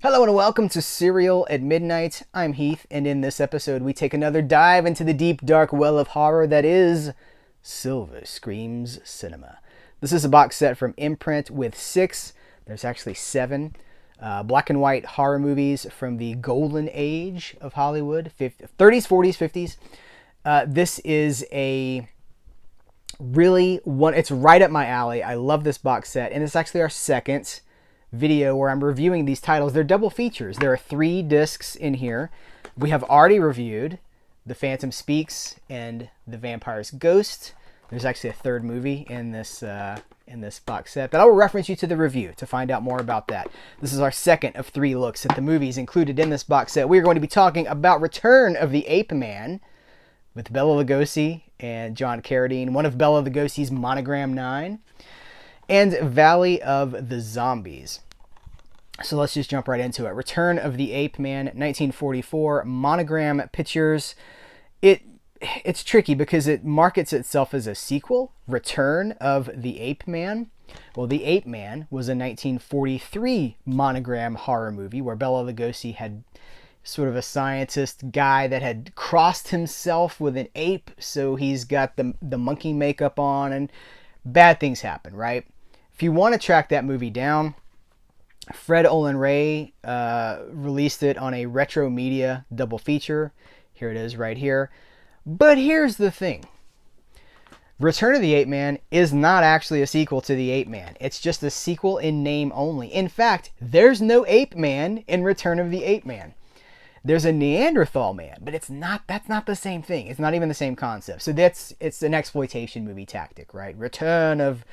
Hello and welcome to Serial at Midnight. I'm Heath, and in this episode we take another dive into the deep dark well of horror that is Silver Screams Cinema. This is a box set from Imprint with there's actually seven, black and white horror movies from the golden age of Hollywood, 30s, 40s, 50s. This is it's right up my alley. I love this box set, and it's actually our second video where I'm reviewing these titles. They're double features. There are 3 discs in here. We have already reviewed The Phantom Speaks and The Vampire's Ghost. There's actually a third movie in this box set, but I will reference you to the review to find out more about that. This is our second of 3 looks at the movies included in this box set. We're going to be talking about Return of the Ape Man with Bela Lugosi and John Carradine, one of Bela Lugosi's Monogram 9, and Valley of the Zombies. So let's just jump right into it. Return of the Ape Man, 1944, Monogram Pictures. It's tricky because it markets itself as a sequel, Return of the Ape Man. Well, The Ape Man was a 1943 Monogram horror movie where Bela Lugosi had sort of a scientist guy that had crossed himself with an ape, so he's got the monkey makeup on, and bad things happen, right? If you want to track that movie down, Fred Olen Ray released it on a Retro Media double feature. Here it is right here. But here's the thing. Return of the Ape Man is not actually a sequel to The Ape Man. It's just a sequel in name only. In fact, there's no Ape Man in Return of the Ape Man. There's a Neanderthal man, but that's not the same thing. It's not even the same concept. So it's an exploitation movie tactic, right? Return of...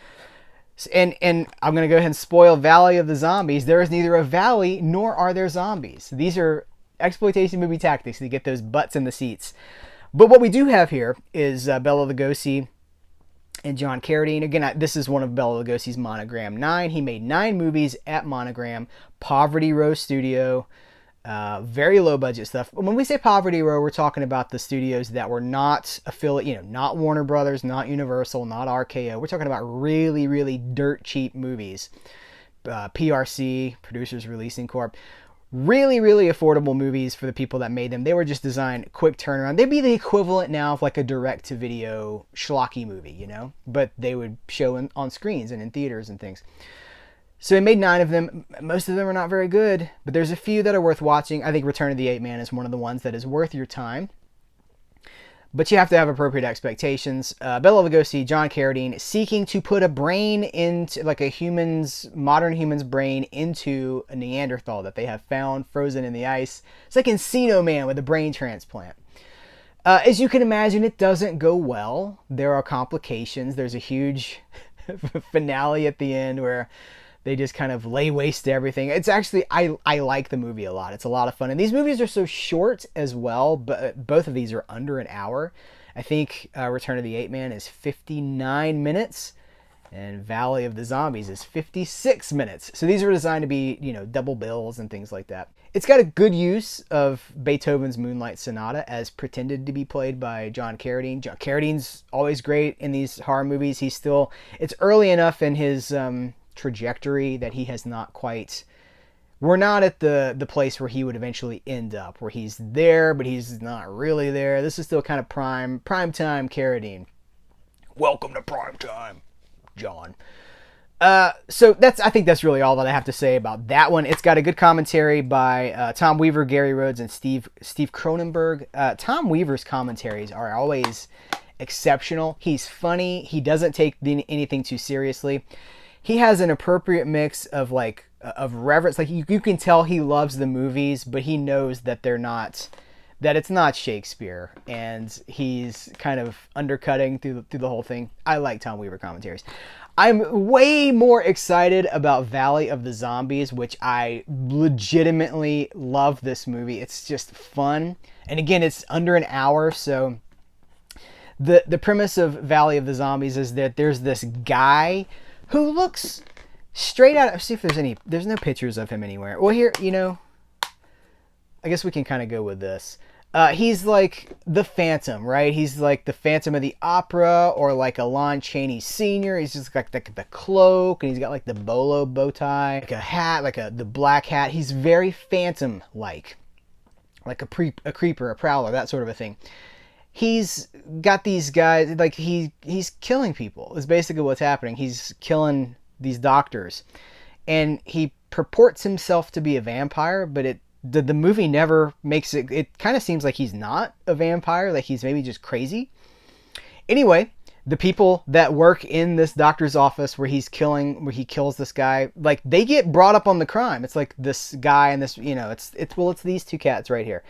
And I'm going to go ahead and spoil Valley of the Zombies. There is neither a valley nor are there zombies. These are exploitation movie tactics to get those butts in the seats. But what we do have here is Bela Lugosi and John Carradine. Again, this is one of Bela Lugosi's Monogram 9. He made 9 movies at Monogram, Poverty Row Studio. Very low budget stuff. When we say Poverty Row, we're talking about the studios that were not affiliate, not Warner Brothers, not Universal, not RKO. We're talking about really, really dirt cheap movies. PRC, Producers Releasing Corp. Really, really affordable movies for the people that made them. They were just designed quick turnaround. They'd be the equivalent now of like a direct-to-video schlocky movie, But they would show on screens and in theaters and things. So he made 9 of them. Most of them are not very good, but there's a few that are worth watching. I think Return of the Ape Man is one of the ones that is worth your time. But you have to have appropriate expectations. Bela Lugosi, John Carradine, seeking to put a brain into, like modern human's brain into a Neanderthal that they have found frozen in the ice. It's like Encino Man with a brain transplant. As you can imagine, it doesn't go well. There are complications. There's a huge finale at the end where they just kind of lay waste to everything. It's actually, I like the movie a lot. It's a lot of fun. And these movies are so short as well, but both of these are under an hour. I think Return of the Ape Man is 59 minutes, and Valley of the Zombies is 56 minutes. So these are designed to be, double bills and things like that. It's got a good use of Beethoven's Moonlight Sonata as pretended to be played by John Carradine. John Carradine's always great in these horror movies. It's early enough in his... trajectory that he has not quite, we're not at the place where he would eventually end up, where he's there but he's not really there. This is still kind of prime time Carradine. Welcome to prime time, John. So I think that's really all that I have to say about that one. It's got a good commentary by Tom Weaver, Gary Rhodes, and Steve Cronenberg. Tom Weaver's commentaries are always exceptional. He's funny. He doesn't take anything too seriously. He has an appropriate mix of reverence. Like you can tell he loves the movies, but he knows that it's not Shakespeare, and he's kind of undercutting through the whole thing. I like Tom Weaver commentaries. I'm way more excited about Valley of the Zombies, which I legitimately love this movie. It's just fun. And again, it's under an hour, so the premise of Valley of the Zombies is that there's this guy who looks straight out. See if there's no pictures of him anywhere. Well, here, I guess we can kind of go with this. He's like the Phantom, right? He's like the Phantom of the Opera, or like a Lon Chaney Sr. He's just like the cloak, and he's got like the bolo bow tie, like a hat, like the black hat. He's very Phantom-like a creeper, a prowler, that sort of a thing. He's got these guys, like he's killing people is basically what's happening. He's killing these doctors, and he purports himself to be a vampire, but the movie never makes it. It kind of seems like he's not a vampire, like he's maybe just crazy. Anyway, the people that work in this doctor's office where he kills this guy, like they get brought up on the crime. It's like this guy and this, it's these two cats right here.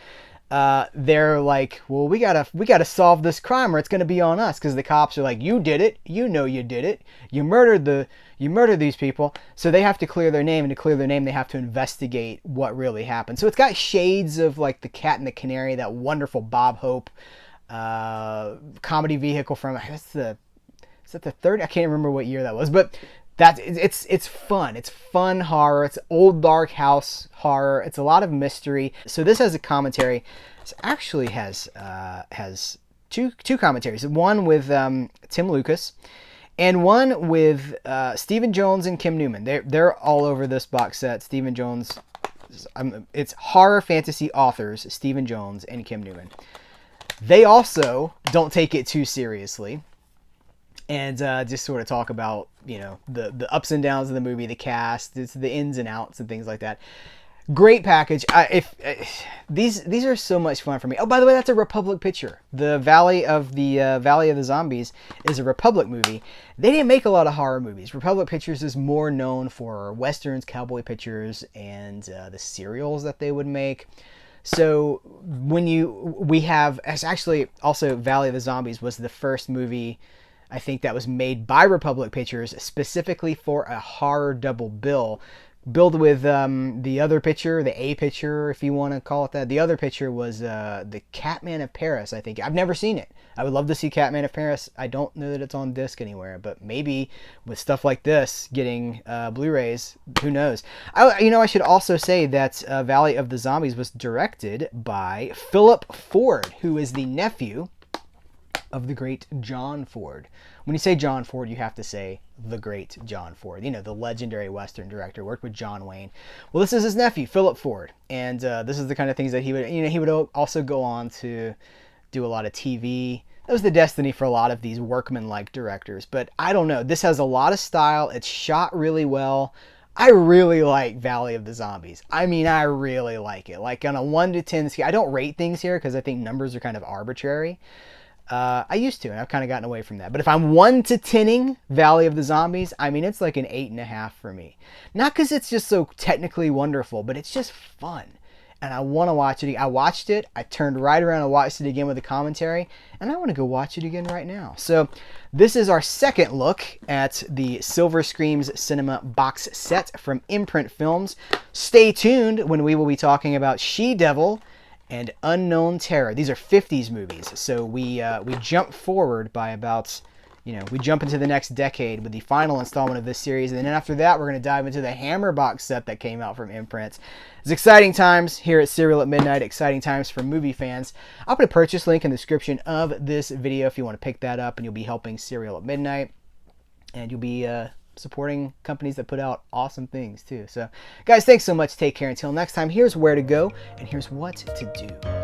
They're like, well, we gotta solve this crime, or it's gonna be on us, because the cops are like, you did it, you did it, you murdered these people. So they have to clear their name, and to clear their name, they have to investigate what really happened. So it's got shades of like The Cat and the Canary, that wonderful Bob Hope comedy vehicle from, is that the third? I can't remember what year that was, but it's fun. It's fun horror. It's old dark house horror. It's a lot of mystery. So this has a commentary. This actually has two commentaries. One with Tim Lucas, and one with Stephen Jones and Kim Newman. They're all over this box set. Stephen Jones. It's horror fantasy authors Stephen Jones and Kim Newman. They also don't take it too seriously, and just sort of talk about, the ups and downs of the movie, the cast, the ins and outs and things like that. Great package. These are so much fun for me. Oh, by the way, that's a Republic picture. The Valley of the Zombies is a Republic movie. They didn't make a lot of horror movies. Republic Pictures is more known for westerns, cowboy pictures, and the serials that they would make. So it's actually also Valley of the Zombies was the first movie, I think, that was made by Republic Pictures specifically for a horror double bill. Billed with the other picture, the A picture, if you want to call it that. The other picture was the Catman of Paris, I think. I've never seen it. I would love to see Catman of Paris. I don't know that it's on disc anywhere, but maybe with stuff like this getting Blu-rays, who knows? I should also say that Valley of the Zombies was directed by Philip Ford, who is the nephew of the great John Ford. When you say John Ford, you have to say the great John Ford. The legendary Western director, worked with John Wayne. Well, this is his nephew, Philip Ford, and this is the kind of things that he would also go on to do a lot of TV. That was the destiny for a lot of these workman-like directors. But I don't know. This has a lot of style. It's shot really well. I really like Valley of the Zombies. I really like it. Like on a 1 to 10 scale. I don't rate things here because I think numbers are kind of arbitrary. I used to, and I've kind of gotten away from that. But if I'm 1 to 10ing Valley of the Zombies, it's like an 8.5 for me. Not because it's just so technically wonderful, but it's just fun. And I want to watch it. I watched it. I turned right around and watched it again with a commentary. And I want to go watch it again right now. So this is our second look at the Silver Screams Cinema box set from Imprint Films. Stay tuned when we will be talking about She-Devil and Unknown Terror. These are 50s movies, so we jump forward by about, we jump into the next decade with the final installment of this series, and then after that, we're going to dive into the Hammer box set that came out from Imprint. It's exciting times here at Serial at Midnight, exciting times for movie fans. I'll put a purchase link in the description of this video if you want to pick that up, and you'll be helping Serial at Midnight, and you'll be supporting companies that put out awesome things too. So guys, thanks so much. Take care. Until next time, here's where to go and here's what to do.